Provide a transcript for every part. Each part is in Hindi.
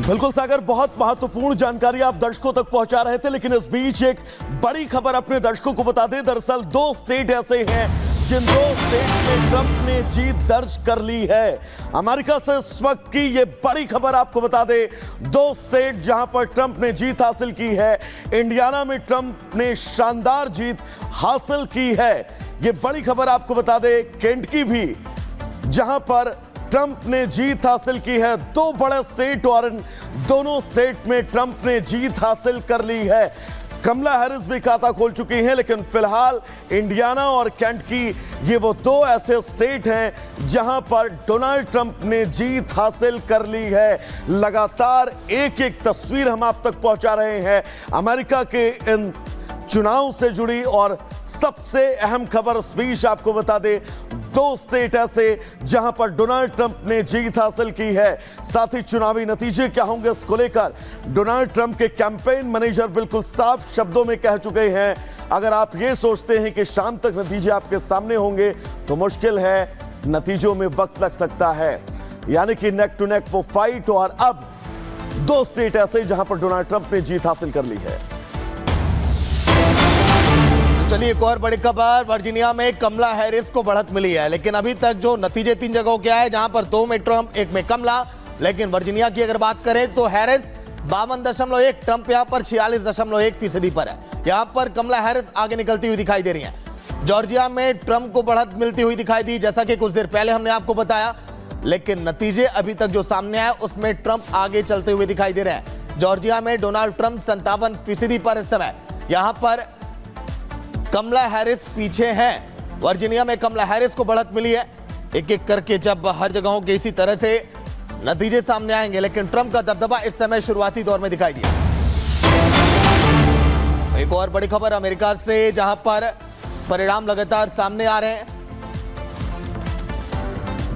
बिल्कुल सागर, बहुत महत्वपूर्ण जानकारी आप दर्शकों तक पहुंचा रहे थे, लेकिन इस बीच एक बड़ी खबर अपने दर्शकों को बता दें। दरअसल दो स्टेट ऐसे हैं जिन दो स्टेट में ट्रंप ने जीत दर्ज कर ली है। अमेरिका से इस वक्त की ये बड़ी खबर आपको बता दें, दो स्टेट जहां पर ट्रंप ने जीत हासिल की है। इंडियाना में ट्रंप ने शानदार जीत हासिल की है। ये बड़ी खबर आपको बता दें, केंटकी भी जहां पर ट्रंप ने जीत हासिल की है। दो बड़े स्टेट और इन दोनों स्टेट में ट्रंप ने जीत हासिल कर ली है। कमला हैरिस भी खाता खोल चुकी हैं, लेकिन फिलहाल इंडियाना और केंटकी ये वो दो ऐसे स्टेट हैं जहां पर डोनाल्ड ट्रंप ने जीत हासिल कर ली है। लगातार एक एक तस्वीर हम आप तक पहुंचा रहे हैं अमेरिका के इन चुनाव से जुड़ी, और सबसे अहम खबर इस बीच आपको बता दें, दो स्टेट ऐसे जहां पर डोनाल्ड ट्रंप ने जीत हासिल की है। साथ ही चुनावी नतीजे क्या होंगे इसको लेकर डोनाल्ड ट्रंप के कैंपेन मैनेजर बिल्कुल साफ शब्दों में कह चुके हैं, अगर आप ये सोचते हैं कि शाम तक नतीजे आपके सामने होंगे तो मुश्किल है, नतीजों में वक्त लग सकता है। यानी कि नेक टू नेक वो फाइट, और अब दो स्टेट ऐसे जहां पर डोनाल्ड ट्रंप ने जीत हासिल कर ली है। चलिए एक और बड़ी खबर, वर्जीनिया में कमला हैरिस को बढ़त मिली है, लेकिन अभी तक जो नतीजे तीन जगहों के आए, जहां पर दो में ट्रंप, एक में कमला। लेकिन वर्जीनिया की अगर बात करें तो हैरिस 52.1, ट्रंप यहां पर 46.1% पर है। यहां पर कमला हैरिस आगे निकलती हुई दिखाई दे रही है। जॉर्जिया में ट्रंप को बढ़त मिलती हुई दिखाई दी, जैसा कि कुछ देर पहले हमने आपको बताया, लेकिन नतीजे अभी तक जो सामने आए उसमें ट्रंप आगे चलते हुए दिखाई दे रहे हैं। जॉर्जिया में डोनाल्ड ट्रंप 57% पर इस समय, यहां पर कमला हैरिस पीछे हैं। वर्जीनिया में कमला हैरिस को बढ़त मिली है। एक एक करके जब हर जगहों के इसी तरह से नतीजे सामने आएंगे, लेकिन ट्रंप का दबदबा इस समय शुरुआती दौर में दिखाई दिया। एक और बड़ी खबर अमेरिका से, जहां पर परिणाम लगातार सामने आ रहे हैं।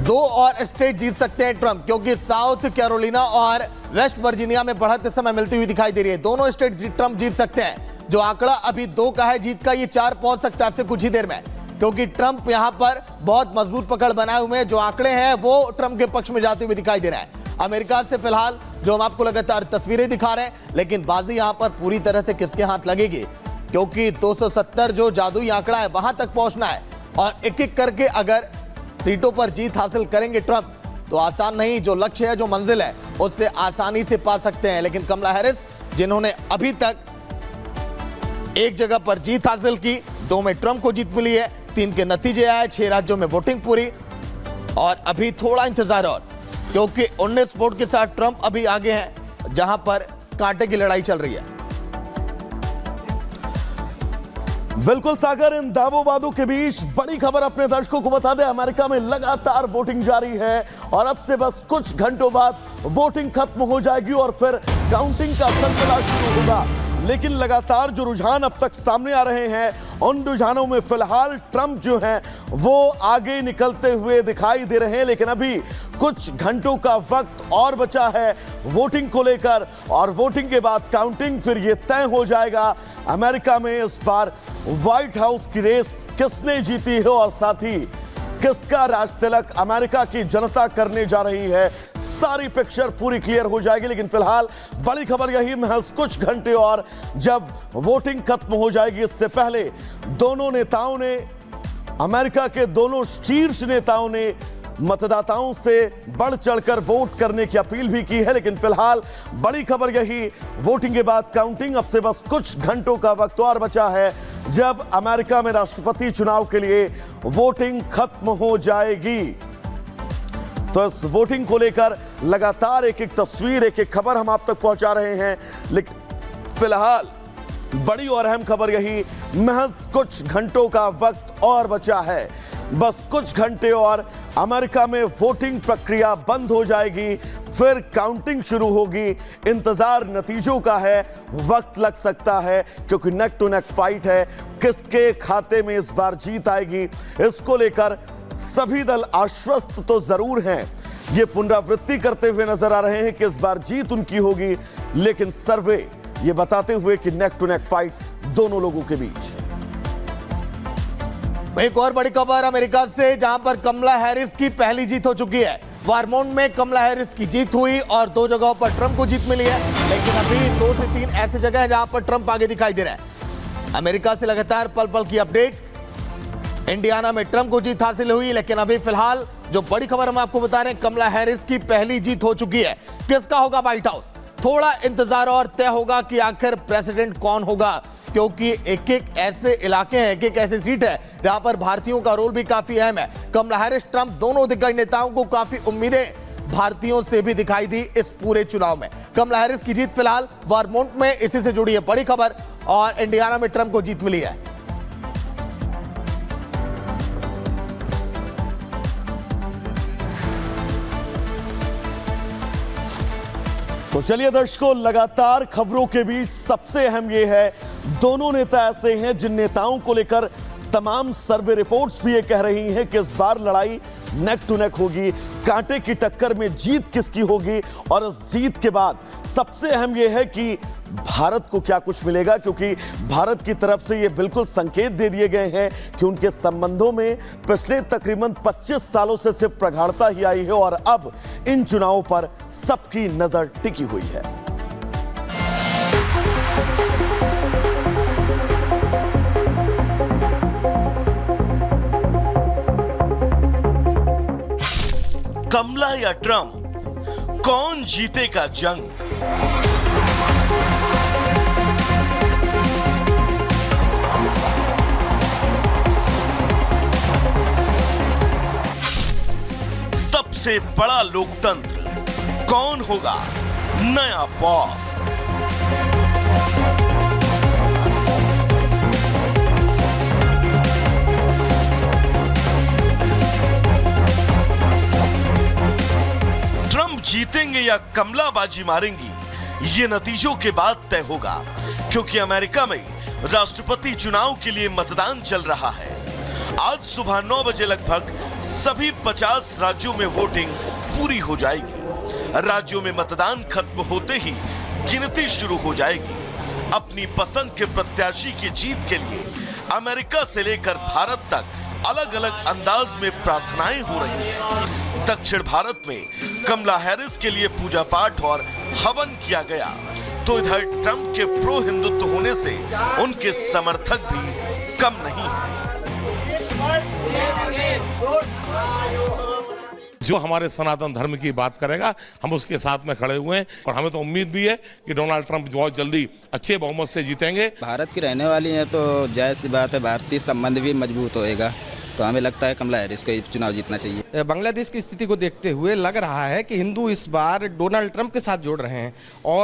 दो और स्टेट जीत सकते हैं ट्रंप, क्योंकि साउथ कैरोलिना और वेस्ट वर्जीनिया में बढ़त इस समय मिलती हुई दिखाई दे रही है। दोनों स्टेट ट्रंप जीत सकते हैं। जो आंकड़ा अभी 2 का है जीत का, ये 4 पहुंच सकता है आपसे कुछ ही देर में, क्योंकि ट्रंप यहां पर बहुत मजबूत पकड़ बनाए हुए हैं। जो आंकड़े हैं वो ट्रंप के पक्ष में जाते हुए दिखाई दे रहे हैं। अमेरिका से फिलहाल जो हम आपको लगातार तस्वीरें दिखा रहे हैं, लेकिन बाजी यहां पर पूरी तरह से किसके हाथ लगेगी, क्योंकि 270 जो जादुई आंकड़ा है वहां तक पहुंचना है, और एक एक करके अगर सीटों पर जीत हासिल करेंगे ट्रंप तो आसान नहीं, जो लक्ष्य है, जो मंजिल है, उससे आसानी से पा सकते हैं। लेकिन कमला हैरिस, जिन्होंने अभी तक एक जगह पर जीत हासिल की, 2 में ट्रंप को जीत मिली है, 3 के नतीजे आए, 6 राज्यों में वोटिंग पूरी, और अभी थोड़ा इंतजार और, क्योंकि 19 वोट के साथ ट्रंप अभी आगे हैं, जहां पर कांटे की लड़ाई चल रही है। बिल्कुल सागर, इन दावों वादों के बीच बड़ी खबर अपने दर्शकों को बता दें, अमेरिका में लगातार वोटिंग जारी है, और अब से बस कुछ घंटों बाद वोटिंग खत्म हो जाएगी और फिर काउंटिंग का सिलसिला शुरू होगा। लेकिन लगातार जो रुझान अब तक सामने आ रहे हैं, उन रुझानों में फिलहाल ट्रंप जो हैं वो आगे निकलते हुए दिखाई दे रहे हैं। लेकिन अभी कुछ घंटों का वक्त और बचा है वोटिंग को लेकर, और वोटिंग के बाद काउंटिंग, फिर ये तय हो जाएगा अमेरिका में इस बार व्हाइट हाउस की रेस किसने जीती है, और साथ ही किसका राज तिलक अमेरिका की जनता करने जा रही है। सारी पिक्चर पूरी क्लियर हो जाएगी। लेकिन फिलहाल बड़ी खबर यही, महज कुछ घंटे और जब वोटिंग खत्म हो जाएगी, इससे पहले दोनों नेताओं ने, अमेरिका के दोनों शीर्ष नेताओं ने मतदाताओं से बढ़ चढ़कर वोट करने की अपील भी की है। लेकिन फिलहाल बड़ी खबर यही, वोटिंग के बाद काउंटिंग, अब से बस कुछ घंटों का वक्त और बचा है जब अमेरिका में राष्ट्रपति चुनाव के लिए वोटिंग खत्म हो जाएगी। तो इस वोटिंग को लेकर लगातार एक एक तस्वीर, एक एक खबर हम आप तक पहुंचा रहे हैं। लेकिन फिलहाल बड़ी और अहम खबर यही, महज कुछ घंटों का वक्त और बचा है, बस कुछ घंटे और अमेरिका में वोटिंग प्रक्रिया बंद हो जाएगी, फिर काउंटिंग शुरू होगी। इंतजार नतीजों का है, वक्त लग सकता है, क्योंकि नेक टू नेक फाइट है। किसके खाते में इस बार जीत आएगी, इसको लेकर सभी दल आश्वस्त तो जरूर हैं, ये पुनरावृत्ति करते हुए नजर आ रहे हैं कि इस बार जीत उनकी होगी, लेकिन सर्वे ये बताते हुए कि नेक टू नेक फाइट दोनों लोगों के बीच। एक और बड़ी खबर अमेरिका से, जहां पर कमला हैरिस की पहली जीत हो चुकी है। वर्मोंट में कमला हैरिस की जीत हुई और 2 जगहों पर ट्रंप को जीत मिली है, लेकिन अभी 2 से 3 ऐसे जगह हैं जहां पर ट्रंप आगे दिखाई दे रहा है। अमेरिका से लगातार पल पल की अपडेट। इंडियाना में ट्रंप को जीत हासिल हुई, लेकिन अभी फिलहाल जो बड़ी खबर हम आपको बता रहे हैं, कमला हैरिस की पहली जीत हो चुकी है। किसका होगा व्हाइट हाउस? थोड़ा इंतजार और तय होगा कि आखिर प्रेसिडेंट कौन होगा, क्योंकि एक एक ऐसे इलाके हैं, एक एक ऐसी सीट है जहां पर भारतीयों का रोल भी काफी अहम है। कमला हैरिस, ट्रंप दोनों दिग्गज नेताओं को काफी उम्मीदें भारतीयों से भी दिखाई दी इस पूरे चुनाव में। कमला हैरिस की जीत फिलहाल वर्मोंट में, इसी से जुड़ी है बड़ी खबर, और इंडियाना में ट्रंप को जीत मिली है। तो चलिए दर्शकों, लगातार खबरों के बीच सबसे अहम यह है, दोनों नेता ऐसे हैं जिन नेताओं को लेकर तमाम सर्वे रिपोर्ट्स भी ये कह रही हैं कि इस बार लड़ाई नेक टू नेक होगी, कांटे की टक्कर में जीत किसकी होगी। और इस जीत के बाद सबसे अहम यह है कि भारत को क्या कुछ मिलेगा, क्योंकि भारत की तरफ से ये बिल्कुल संकेत दे दिए गए हैं कि उनके संबंधों में पिछले तकरीबन 25 सालों से सिर्फ प्रगाढ़ता ही आई है और अब इन चुनावों पर सबकी नजर टिकी हुई है। कमला या ट्रंप, कौन जीतेगा जंग? सबसे बड़ा लोकतंत्र, कौन होगा नया बॉस? ट्रंप जीतेंगे या कमला बाजी मारेंगी, ये नतीजों के बाद तय होगा, क्योंकि अमेरिका में राष्ट्रपति चुनाव के लिए मतदान चल रहा है। आज सुबह 9 बजे लगभग सभी 50 राज्यों में वोटिंग पूरी हो जाएगी। राज्यों में मतदान खत्म होते ही गिनती शुरू हो जाएगी। अपनी पसंद के प्रत्याशी की जीत के लिए अमेरिका से लेकर भारत तक अलग अलग अंदाज में प्रार्थनाएं हो रही हैं। दक्षिण भारत में कमला हैरिस के लिए पूजा पाठ और हवन किया गया, तो इधर ट्रंप के प्रो हिंदुत्व होने से उनके समर्थक भी कम नहीं हैं। जो हमारे सनातन धर्म की बात करेगा, हम उसके साथ में खड़े हुए हैं और हमें तो उम्मीद भी है कि डोनाल्ड ट्रंप बहुत जल्दी अच्छे बहुमत से जीतेंगे। भारत की रहने वाली हैं तो जायज़ सी बात है, भारतीय संबंध भी मजबूत होएगा, तो हमें लगता है कमला हैरिस को चुनाव जीतना चाहिए। बांग्लादेश की स्थिति को देखते हुए लग रहा है कि हिंदू इस बार डोनाल्ड ट्रंप के साथ जोड़ रहे हैं और